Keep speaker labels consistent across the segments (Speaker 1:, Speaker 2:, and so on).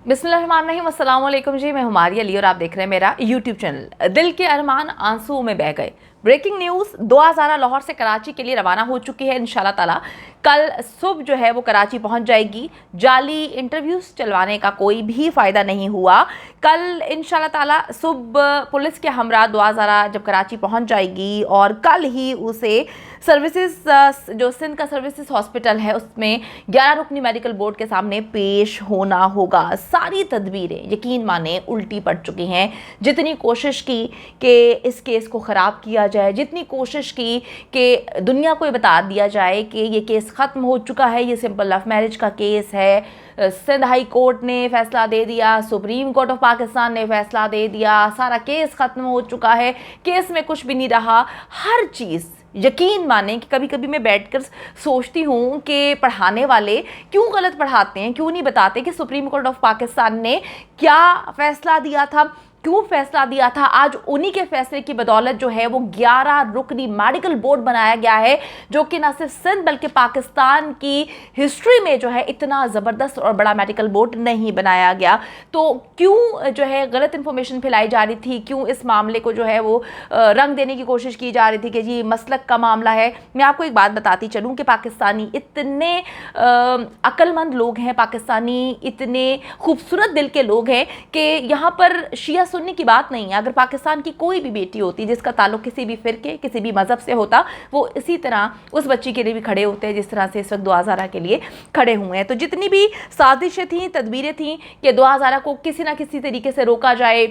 Speaker 1: बिस्मिल्लाहिर्रहमानिर्रहीम, अस्सलाम वालेकुम जी। मैं हुमारी अली और आप देख रहे हैं मेरा यूट्यूब चैनल। दिल के अरमान आंसुओं में बह गए। ब्रेकिंग न्यूज़, दुआ ज़ारा लाहौर से कराची के लिए रवाना हो चुकी है। इंशाल्लाह ताला कल सुबह जो है वो कराची पहुंच जाएगी। जाली इंटरव्यूज़ चलवाने का कोई भी फ़ायदा नहीं हुआ। कल इंशाल्लाह ताला सुबह पुलिस के हमरा दुआ ज़ारा जब कराची पहुंच जाएगी और कल ही उसे सर्विसेज जो सिंध का सर्विसेज हॉस्पिटल है उसमें 11 रुकनी मेडिकल बोर्ड के सामने पेश होना होगा। सारी तदबीरें यकीन माने उल्टी पड़ चुकी हैं। जितनी कोशिश की कि इस केस को ख़राब किया जाए, जितनी कोशिश की कि दुनिया को बता दिया जाए कि ये केस ख़त्म हो चुका है, ये सिंपल लव मैरिज का केस है, सिंध हाई कोर्ट ने फैसला दे दिया, सुप्रीम कोर्ट ऑफ पाकिस्तान ने फैसला दे दिया, सारा केस ख़त्म हो चुका है, केस में कुछ भी नहीं रहा। हर चीज़ यकीन माने कि कभी कभी मैं बैठकर सोचती हूँ कि पढ़ाने वाले क्यों गलत पढ़ाते हैं, क्यों नहीं बताते कि सुप्रीम कोर्ट ऑफ पाकिस्तान ने क्या फ़ैसला दिया था, क्यों फैसला दिया था। आज उन्हीं के फैसले की बदौलत जो है वो 11 रुकनी मेडिकल बोर्ड बनाया गया है, जो कि न सिर्फ सिंध बल्कि पाकिस्तान की हिस्ट्री में जो है इतना ज़बरदस्त और बड़ा मेडिकल बोर्ड नहीं बनाया गया। तो क्यों जो है गलत इन्फॉर्मेशन फैलाई जा रही थी, क्यों इस मामले को जो है वो रंग देने की कोशिश की जा रही थी कि जी मसलक का मामला है। मैं आपको एक बात बताती चलूँ कि पाकिस्तानी इतने अक्लमंद लोग हैं, पाकिस्तानी इतने खूबसूरत दिल के लोग हैं कि यहाँ पर शिया सुन्नी की बात नहीं है। अगर पाकिस्तान की कोई भी बेटी होती जिसका ताल्लुक किसी भी फ़िरके, किसी भी मज़हब से होता, वो इसी तरह उस बच्ची के लिए भी खड़े होते हैं जिस तरह से इस वक्त दुआ ज़ारा के लिए खड़े हुए हैं। तो जितनी भी साजिशें थीं, तदबीरें थीं कि दुआ ज़ारा को किसी ना किसी तरीके से रोका जाए,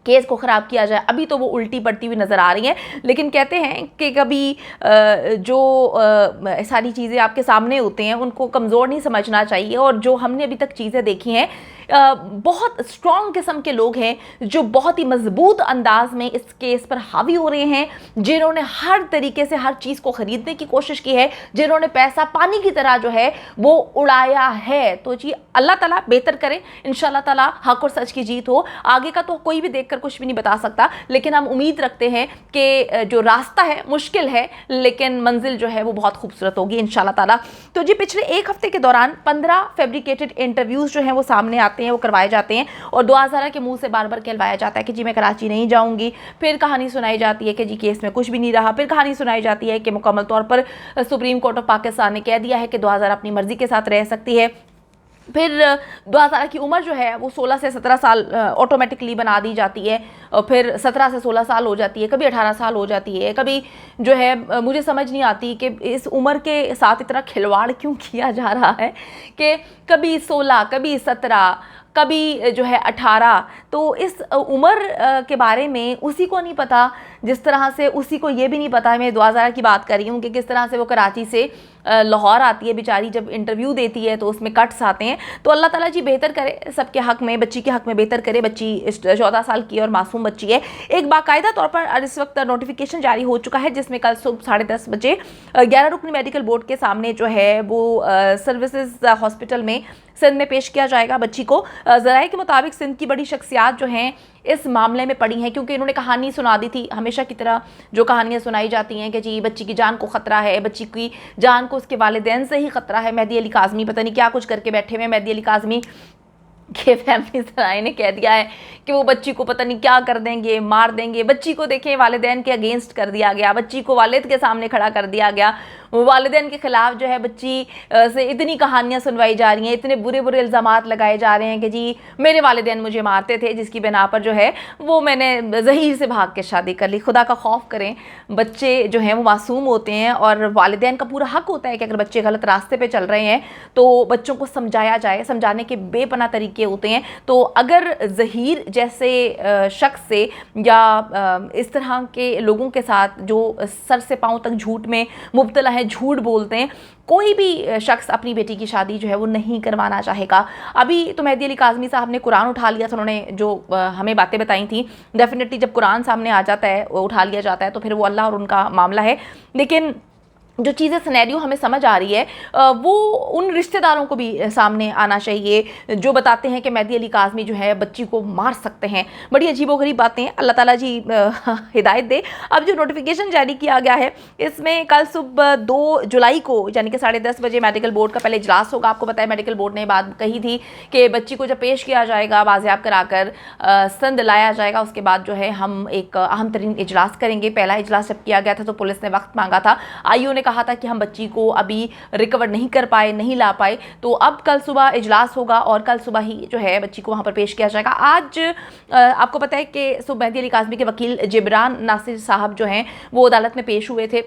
Speaker 1: केस को ख़राब किया जाए, अभी तो वो उल्टी पड़ती हुई नज़र आ रही हैं। लेकिन कहते हैं कि कभी जो सारी चीज़ें आपके सामने होते हैं उनको कमज़ोर नहीं समझना चाहिए। और जो हमने अभी तक चीज़ें देखी हैं, बहुत स्ट्रॉन्ग किस्म के लोग हैं जो बहुत ही मजबूत अंदाज में इस केस पर हावी हो रहे हैं, जिन्होंने हर तरीके से हर चीज़ को ख़रीदने की कोशिश की है, जिन्होंने पैसा पानी की तरह जो है वो उड़ाया है। तो जी अल्लाह ताला बेहतर करे, इंशाल्लाह ताला हक़ और सच की जीत हो। आगे का तो कोई भी देखकर कुछ भी नहीं बता सकता, लेकिन हम उम्मीद रखते हैं कि जो रास्ता है मुश्किल है लेकिन मंजिल जो है वो बहुत खूबसूरत होगी इंशाल्लाह ताला। तो जी पिछले एक हफ्ते के दौरान 15 फैब्रिकेटेड इंटरव्यूज़ जो हैं वो सामने आते हैं, वो करवाए जाते हैं और दुआ ज़ारा के मुंह से बार बार कहलवाया जाता है कि जी मैं कराची नहीं जाऊंगी। फिर कहानी सुनाई जाती है कि जी केस में कुछ भी नहीं रहा। फिर कहानी सुनाई जाती है कि मुकम्मल तौर पर सुप्रीम कोर्ट ऑफ पाकिस्तान ने कह दिया है कि दुआ ज़ारा अपनी मर्ज़ी के साथ रह सकती है। फिर दुआ ज़ारा की उम्र जो है वो 16 से 17 साल ऑटोमेटिकली बना दी जाती है, और फिर 17 से 16 साल हो जाती है, कभी 18 साल हो जाती है। कभी जो है मुझे समझ नहीं आती कि इस उम्र के साथ इतना खिलवाड़ क्यों किया जा रहा है कि कभी 16, कभी 17, कभी जो है 18। तो इस उम्र के बारे में उसी को नहीं पता, जिस तरह से उसी को ये भी नहीं पता। मैं दुआ ज़ारा की बात कर रही हूँ कि किस तरह से वो कराची से लाहौर आती है बेचारी, जब इंटरव्यू देती है तो उसमें कट्स आते हैं। तो अल्लाह ताला जी बेहतर करे सबके हक़ में, बच्ची के हक़ में बेहतर करे। बच्ची 14 साल की और मासूम बच्ची है। एक बाकायदा तौर पर इस वक्त नोटिफिकेशन जारी हो चुका है जिसमें कल सुबह 10:30 बजे 11 रुकनी मेडिकल बोर्ड के सामने जो है वो सर्विसेज हॉस्पिटल में सिंध में पेश किया जाएगा बच्ची को। ज़राए के मुताबिक सिंध की बड़ी शख्सियात जो हैं इस मामले में पड़ी हैं, क्योंकि इन्होंने कहानी सुना दी थी। हमेशा की तरह जो कहानियाँ सुनाई जाती हैं कि जी बच्ची की जान को ख़तरा है, बच्ची की जान को उसके वालिदैन से ही ख़तरा है। मेहदी अली काज़मी पता नहीं क्या कुछ करके बैठे हुए। मेहदी अली काज़मी के फैमिली सराय ने कह दिया है कि वो बच्ची को पता नहीं क्या कर देंगे, मार देंगे। बच्ची को देखें वालिदैन के अगेंस्ट कर दिया गया, बच्ची को वालिद के सामने खड़ा कर दिया गया। वालिदैन के ख़िलाफ़ जो है बच्ची से इतनी कहानियाँ सुनवाई जा रही हैं, इतने बुरे बुरे इल्ज़ामात लगाए जा रहे हैं कि जी मेरे वालिदैन मुझे मारते थे, जिसकी बिना पर जो है वो मैंने ज़हीर से भाग के शादी कर ली। खुदा का खौफ करें, बच्चे जो हैं वो मासूम होते हैं और वालिदैन का पूरा हक़ होता है कि अगर बच्चे गलत रास्ते पे चल रहे हैं तो बच्चों को समझाया जाए। समझाने के बेपनाह तरीके होते हैं। तो अगर ज़हीर जैसे शख्स से या इस तरह के लोगों के साथ जो सर से पाँव तक झूठ में मुब्तला है, झूठ बोलते हैं, कोई भी शख्स अपनी बेटी की शादी जो है वो नहीं करवाना चाहेगा। अभी तो मेहदी अली काज़मी साहब ने कुरान उठा लिया था, उन्होंने जो हमें बातें बताई थी। डेफिनेटली जब कुरान सामने आ जाता है, वो उठा लिया जाता है, तो फिर वो अल्लाह और उनका मामला है। लेकिन जो चीज़ें सिनेरियो हमें समझ आ रही है वो उन रिश्तेदारों को भी सामने आना चाहिए जो बताते हैं कि मेहदी अली काज़मी जो है बच्ची को मार सकते हैं। बड़ी अजीबोगरीब बातें हैं, अल्लाह ताला जी हिदायत दे। अब जो नोटिफिकेशन जारी किया गया है इसमें कल सुबह 2 जुलाई को यानी कि 10:30 बजे मेडिकल बोर्ड का पहले इजलास होगा। आपको पता है मेडिकल बोर्ड ने बात कही थी कि बच्ची को जब पेश किया जाएगा, बाजियाब कराकर संद लाया जाएगा, उसके बाद जो है हम एक अहम तरीन इजलास करेंगे। पहला इजलास जब किया गया था तो पुलिस ने वक्त मांगा था, आईओ ने कहा था कि हम बच्ची को अभी रिकवर नहीं कर पाए, नहीं ला पाए। तो अब कल सुबह इजलास होगा और कल सुबह ही जो है बच्ची को वहाँ पर पेश किया जाएगा। आज आपको पता है कि सुबह मेहदी अली काज़मी के वकील जिब्रान नासिर साहब जो हैं वो अदालत में पेश हुए थे।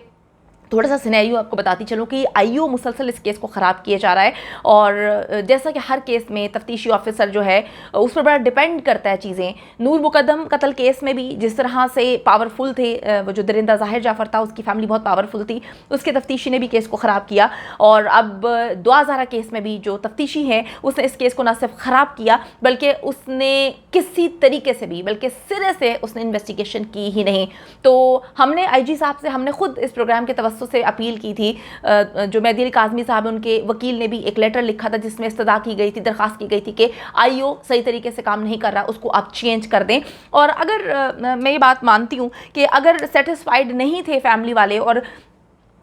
Speaker 1: थोड़ा सा सिनेरियो आपको बताती चलूँ कि आईओ मुसलसल इस केस को ख़राब किया जा रहा है और जैसा कि हर केस में तफ्तीशी ऑफिसर जो है उस पर बड़ा डिपेंड करता है चीज़ें। नूर मुकद्दम कत्ल केस में भी जिस तरह से पावरफुल थे वो जो दरिंदा ज़ाहिर जाफ़र था, उसकी फैमिली बहुत पावरफुल थी, उसके तफ्तीशी ने भी केस को ख़राब किया। और अब 2000 केस में भी जो तफ्तीशी है उसने इस केस को न सिर्फ ख़राब किया बल्कि उसने किसी तरीके से भी, बल्कि सिरे से उसने इन्वेस्टिगेशन की ही नहीं। तो हमने IG साहब से, हमने ख़ुद इस प्रोग्राम के तवज्जो से अपील की थी, जो मेहदी अली काज़मी साहब उनके वकील ने भी एक लेटर लिखा था जिसमें इस्तदा की गई थी, दरख्वास्त की गई थी कि आईओ सही तरीके से काम नहीं कर रहा, उसको आप चेंज कर दें। और अगर मैं ये बात मानती हूँ कि अगर सेटिस्फाइड नहीं थे फैमिली वाले और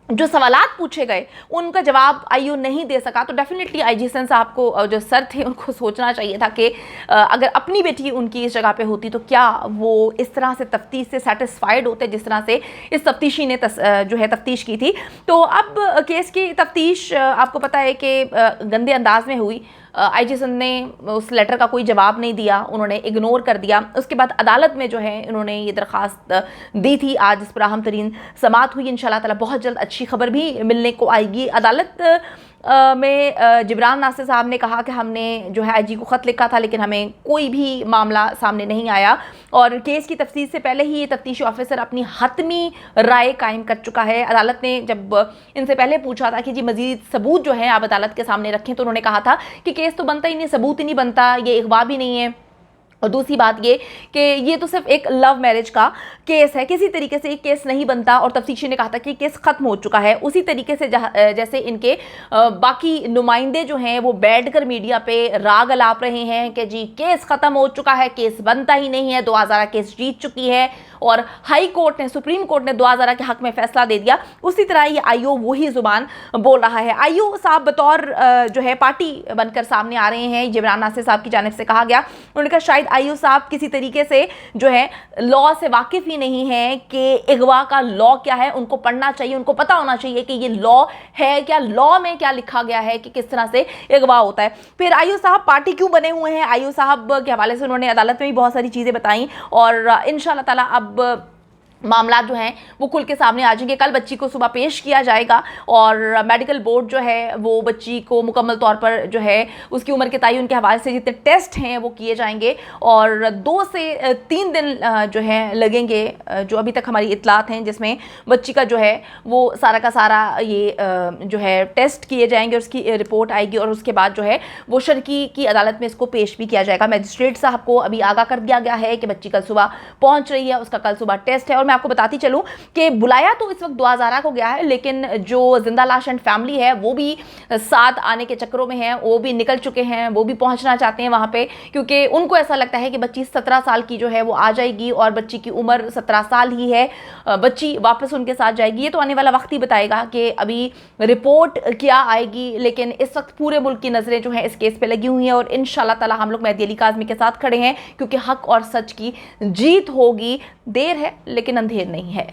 Speaker 1: जो सवालात पूछे गए उनका जवाब आईओ नहीं दे सका, तो डेफिनेटली IG हसन साहब को, जो सर थे, उनको सोचना चाहिए था कि अगर अपनी बेटी उनकी इस जगह पे होती तो क्या वो इस तरह से तफ्तीश से सेटिस्फाइड होते जिस तरह से इस तफ्तीशी ने जो है तफ्तीश की थी। तो अब केस की तफ्तीश आपको पता है कि गंदे अंदाज में हुई। IG हसन ने उस लेटर का कोई जवाब नहीं दिया, उन्होंने इग्नोर कर दिया। उसके बाद अदालत में जो है इन्होंने ये दरख्वास्त दी थी, आज इस पर अहम तरीन समाअत हुई। इंशाल्लाह ताला बहुत जल्द अच्छी खबर भी मिलने को आएगी। अदालत में जिब्रान नासिर साहब ने कहा कि हमने जो है IG को ख़त लिखा था लेकिन हमें कोई भी मामला सामने नहीं आया और केस की तफ्तीश से पहले ही ये तफ्तीशी ऑफिसर अपनी हतमी राय कायम कर चुका है। अदालत ने जब इनसे पहले पूछा था कि जी मज़ीद सबूत जो है आप अदालत के सामने रखें, तो उन्होंने कहा था कि केस तो बनता ही नहीं, सबूत ही नहीं बनता, ये अगवा भी नहीं है। और दूसरी बात ये कि ये तो सिर्फ एक लव मैरिज का केस है, किसी तरीके से ये केस नहीं बनता। और तफ्तीशी ने कहा था कि केस ख़त्म हो चुका है। उसी तरीके से जैसे इनके बाकी नुमाइंदे जो हैं वो बैठकर मीडिया पे राग अलाप रहे हैं कि जी केस ख़त्म हो चुका है, केस बनता ही नहीं है, 2000 केस जीत चुकी है और हाई कोर्ट ने, सुप्रीम कोर्ट ने 2000 के हक़ में फ़ैसला दे दिया। उसी तरह ये आईओ वही ज़ुबान बोल रहा है। आईओ साहब बतौर जो है पार्टी बनकर सामने आ रहे हैं, जिब्रान नासिर साहब की जानिब से कहा गया। उन्होंने कहा शायद आईओ साहब किसी तरीके से जो है लॉ से वाकिफ़ ही नहीं है कि अगवा का लॉ क्या है, उनको पढ़ना चाहिए, उनको पता होना चाहिए कि ये लॉ है क्या, लॉ में क्या लिखा गया है कि किस तरह से अगवा होता है। फिर आईओ साहब पार्टी क्यों बने हुए हैं, आईओ साहब के हवाले से उन्होंने अदालत में भी बहुत सारी चीज़ें बताई और इंशाअल्लाह ताला अब मामला जो हैं वो खुल के सामने आ जाएंगे। कल बच्ची को सुबह पेश किया जाएगा और मेडिकल बोर्ड जो है वो बच्ची को मुकम्मल तौर पर जो है उसकी उम्र के तयन के हवाले से जितने टेस्ट हैं वो किए जाएंगे और 2 से 3 दिन जो है लगेंगे, जो अभी तक हमारी इतलात हैं, जिसमें बच्ची का जो है वो सारा का सारा ये जो है टेस्ट किए जाएंगे और उसकी रिपोर्ट आएगी और उसके बाद जो है वो शर्की की अदालत में इसको पेश भी किया जाएगा। मजिस्ट्रेट साहब को अभी आगाह कर दिया गया है कि बच्ची कल सुबह पहुँच रही है, उसका कल सुबह टेस्ट है। और मैं आपको बताती चलूं कि बुलाया तो इस वक्त 2000 को गया है लेकिन जो जिंदा लाश एंड फैमिली है वो भी साथ आने के चक्करों में है, वो भी निकल चुके हैं, वो भी पहुंचना चाहते हैं वहां पे, क्योंकि उनको ऐसा लगता है कि बच्ची 17 साल की जो है वो आ जाएगी और बच्ची की उम्र 17 साल ही है, बच्ची वापस उनके साथ जाएगी। ये तो आने वाला वक्त ही बताएगा कि अभी रिपोर्ट क्या आएगी, लेकिन इस वक्त पूरे मुल्क की नज़रें जो है इस केस पे लगी हुई हैं और इंशाअल्लाह ताला हम लोग मेहदी अली काज़मी के साथ खड़े हैं क्योंकि हक और सच की जीत होगी। देर है लेकिन अंधेर नहीं है।